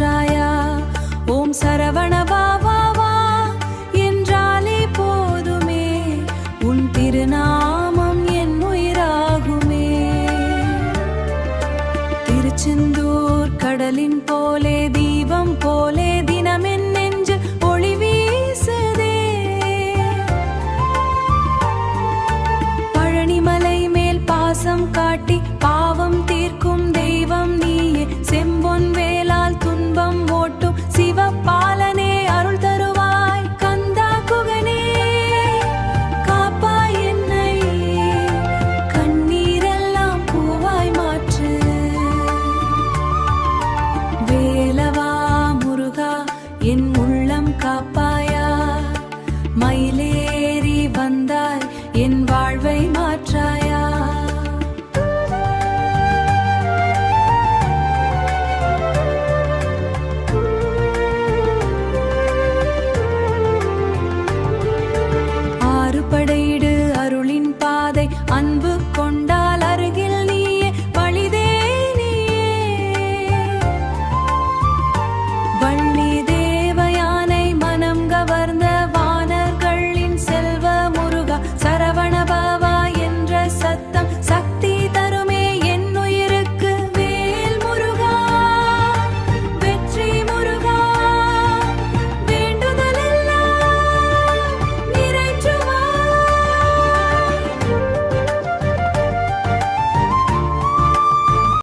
நமச்சிவாயா ஓம் சரவண பாவா என்றாலே போதுமே உன் திருநாமம் என் உயிராகுமே. திருச்செந்தூர் கடலின் போலே தீபம் போலே தினமென் நெஞ்சு ஒளி வீசுதே. பழனிமலை மேல் பாசம் காட்டி